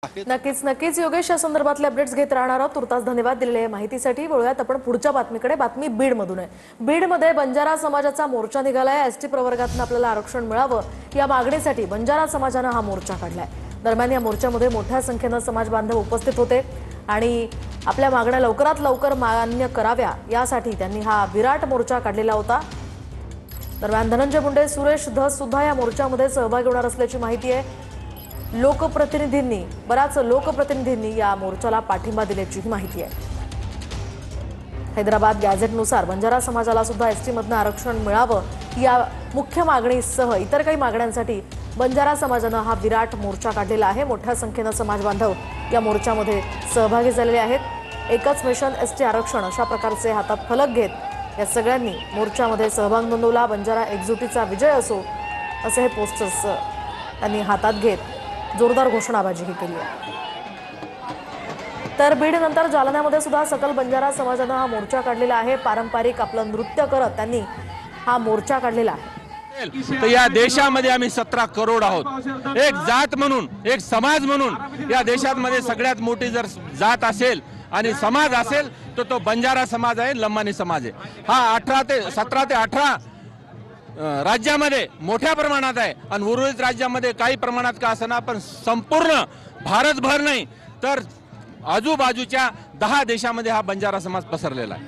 आहेत। नक्कीच नक्कीच योगेश, या संदर्भातले अपडेट्स घेत राहणार आहोत। तुर्तास धन्यवाद दिलेल्या माहितीसाठी। वळूयात आपण पुढच्या बातमीकडे। बातमी बीडमधून आहे। बीडमध्ये बंजारा समाजाचा मोर्चा निघालाय। एसटी प्रवर्गातून आपल्याला आरक्षण मिळावं या मागणीसाठी बंजारा समाजानं हा मोर्चा काढलाय। दरम्यान या मोर्चामध्ये मोठ्या संख्येनं समाज बांधव उपस्थित होते आणि आपल्या मागण्या लवकरात लवकर मान्य कराव्या यासाठी त्यांनी हा विराट मोर्चा काढलेला होता। दरम्यान धनंजय मुंडे, सुरेश धस सुद्धा या मोर्चामध्ये सहभागी होणार असल्याची माहिती आहे। बऱ्याच लोकप्रतिनिधींनी या मोर्चाला पाठिंबा दिल्याची माहिती आहे। हैदराबाद गॅझेटनुसार बंजारा समाजाला सुद्धा एसटी मधनं आरक्षण मिळावं या मुख्य मागणीसह इतर काही मागण्यांसाठी बंजारा समाजानं हा विराट मोर्चा काढलेला आहे। मोठ्या संख्येनं समाज बांधव या मोर्चामध्ये सहभागी झालेले आहेत। एकच मिशन एसटी आरक्षण अशा प्रकारचे हातात फलक घेत या सगळ्यांनी मोर्चामध्ये सहभाग नोंदवला। बंजारा एकजुटीचा विजय असो असे हे पोस्टर्स त्यांनी हातात घेत जोरदार घोषणाबाजी केली आहे। तर बीड नंतर जालन्यामध्ये सुद्धा सकल बंजारा समाजानं हा मोर्चा काढलेला आहे। पारंपरिक आपलं नृत्य करत त्यांनी हा मोर्चा काढलेला आहे। तर या देशामध्ये आम्ही 17 करोड आहोत। एक जात म्हणून, एक समाज म्हणून या देशामध्ये सगळ्यात मोठी जर जात असेल आणि समाज असेल तर तो बंजारा समाज आहे, लंबानी समाज आहे। हा 17 ते 18 राज्यामध्ये मोठ्या प्रमाणात आहे आणि उर्वरित राज्यामध्ये काही प्रमाणात का असना, पण संपूर्ण भारतभर नाही तर आजूबाजूच्या 10 देशामध्ये हा बंजारा समाज पसरलेला आहे।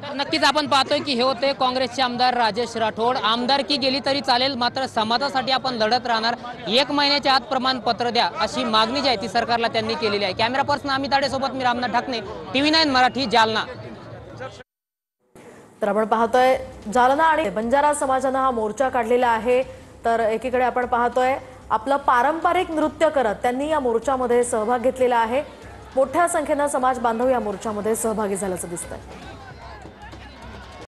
तर नक्कीच आपण पाहतोय की हे होते काँग्रेसचे आमदार राजेश राठोड। आमदारकी गेली तरी चालेल, मात्र समाजासाठी आपण लढत राहणार। 1 महिन्याच्या आत प्रमाणपत्र द्या अशी मागणी जी आहे ती सरकारला त्यांनी केलेली आहे। कॅमेरा पर्सन अमित आडेसोबत मी रामनाथ ढाकणे, TV9 मराठी, जालना। तर आपण पाहतोय जालना आणि बंजारा समाजानं हा मोर्चा काढलेला आहे। तर एकीकडे आपण पाहतोय आपलं पारंपरिक नृत्य करत त्यांनी या मोर्चामध्ये सहभाग घेतलेला आहे। मोठ्या संख्येनं समाज बांधव या मोर्चामध्ये सहभागी झाल्याचं दिसतंय।